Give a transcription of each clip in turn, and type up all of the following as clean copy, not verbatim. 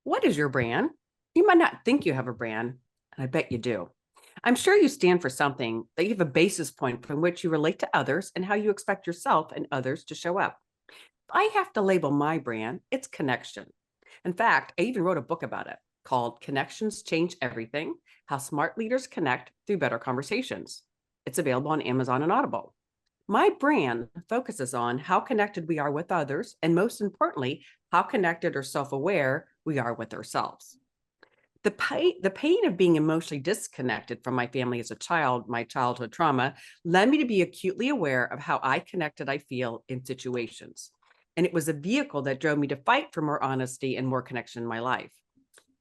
What is your brand? You might not think you have a brand, and I bet you do. I'm sure you stand for something, that you have a basis point from which you relate to others and how you expect yourself and others to show up. If I have to label my brand, it's connection. In fact, I even wrote a book about it called Connections Change Everything: How Smart Leaders Connect Through Better Conversations. It's available on Amazon and Audible. My brand focuses on how connected we are with others, and most importantly, how connected or self aware we are with ourselves. The pain of being emotionally disconnected from my family as a child, my childhood trauma, led me to be acutely aware of how I feel in situations. And it was a vehicle that drove me to fight for more honesty and more connection in my life.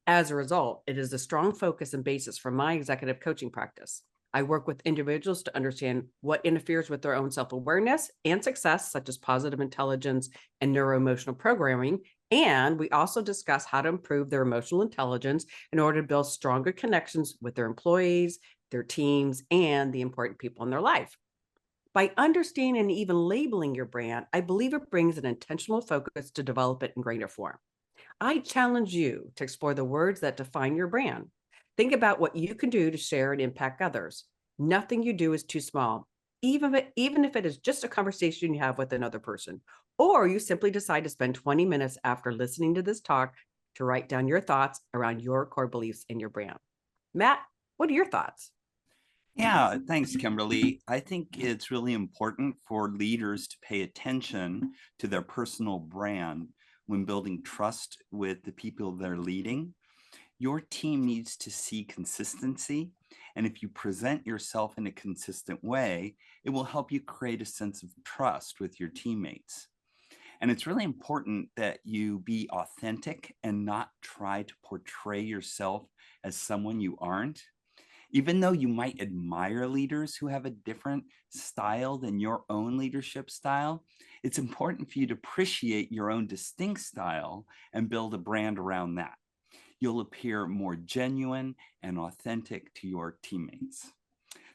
As a result, it is a strong focus and basis for my executive coaching practice. I work with individuals to understand what interferes with their own self-awareness and success, such as positive intelligence and neuroemotional programming. And we also discuss how to improve their emotional intelligence in order to build stronger connections with their employees, their teams, and the important people in their life. By understanding and even labeling your brand, I believe it brings an intentional focus to develop it in greater form. I challenge you to explore the words that define your brand. Think about what you can do to share and impact others. Nothing you do is too small, even if it is just a conversation you have with another person, or you simply decide to spend 20 minutes after listening to this talk to write down your thoughts around your core beliefs in your brand. Matt, what are your thoughts? Yeah, thanks, Kimberly. I think it's really important for leaders to pay attention to their personal brand when building trust with the people they're leading. Your team needs to see consistency, and if you present yourself in a consistent way, it will help you create a sense of trust with your teammates. And it's really important that you be authentic and not try to portray yourself as someone you aren't. Even though you might admire leaders who have a different style than your own leadership style, it's important for you to appreciate your own distinct style and build a brand around that. You'll appear more genuine and authentic to your teammates.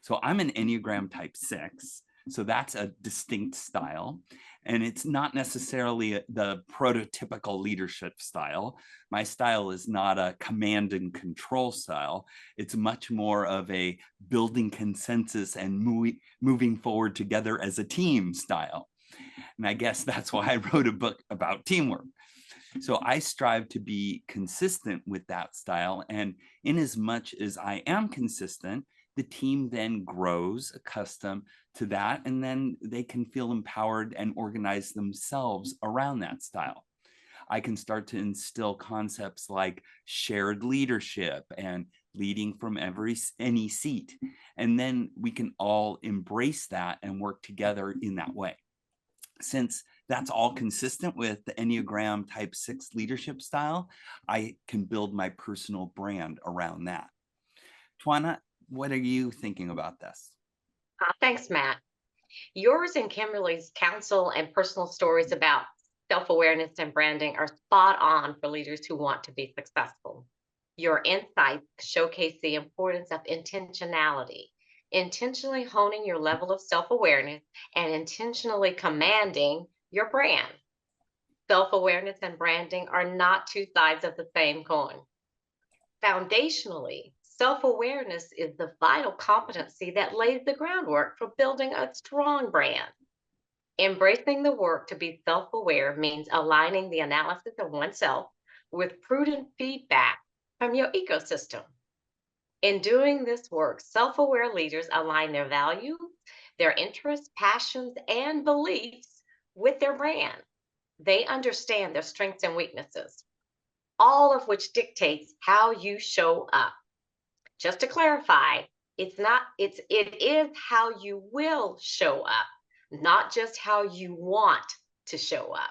So I'm an Enneagram Type 6. So that's a distinct style. And it's not necessarily the prototypical leadership style. My style is not a command and control style. It's much more of a building consensus and moving forward together as a team style. And I guess that's why I wrote a book about teamwork. So I strive to be consistent with that style. And in as much as I am consistent, the team then grows accustomed to that, and then they can feel empowered and organize themselves around that style. I can start to instill concepts like shared leadership and leading from any seat. And then we can all embrace that and work together in that way. Since that's all consistent with the Enneagram Type 6 leadership style, I can build my personal brand around that. Twiana, what are you thinking about this? Thanks, Matt. Yours and Kimberly's counsel and personal stories about self-awareness and branding are spot on for leaders who want to be successful. Your insights showcase the importance of intentionality, intentionally honing your level of self-awareness and intentionally commanding your brand. Self-awareness and branding are not two sides of the same coin. Foundationally, self-awareness is the vital competency that lays the groundwork for building a strong brand. Embracing the work to be self-aware means aligning the analysis of oneself with prudent feedback from your ecosystem. In doing this work, self-aware leaders align their values, their interests, passions, and beliefs with their brand. They understand their strengths and weaknesses, all of which dictates how you show up. Just to clarify, it is how you will show up, not just how you want to show up.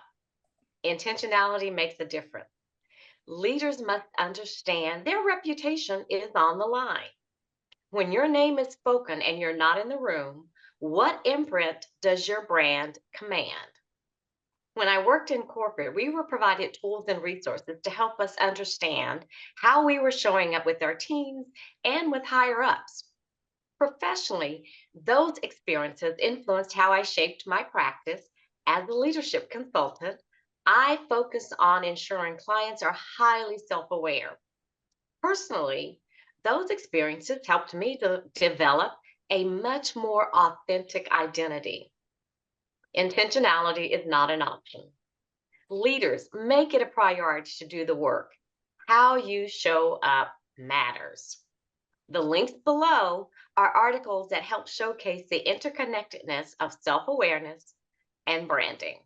Intentionality makes a difference. Leaders must understand their reputation is on the line. When your name is spoken and you're not in the room, what imprint does your brand command? When I worked in corporate, we were provided tools and resources to help us understand how we were showing up with our teams and with higher ups. Professionally, those experiences influenced how I shaped my practice as a leadership consultant, I focus on ensuring clients are highly self-aware. Personally, those experiences helped me to develop a much more authentic identity. Intentionality is not an option. Leaders, make it a priority to do the work. How you show up matters. The links below are articles that help showcase the interconnectedness of self awareness and branding.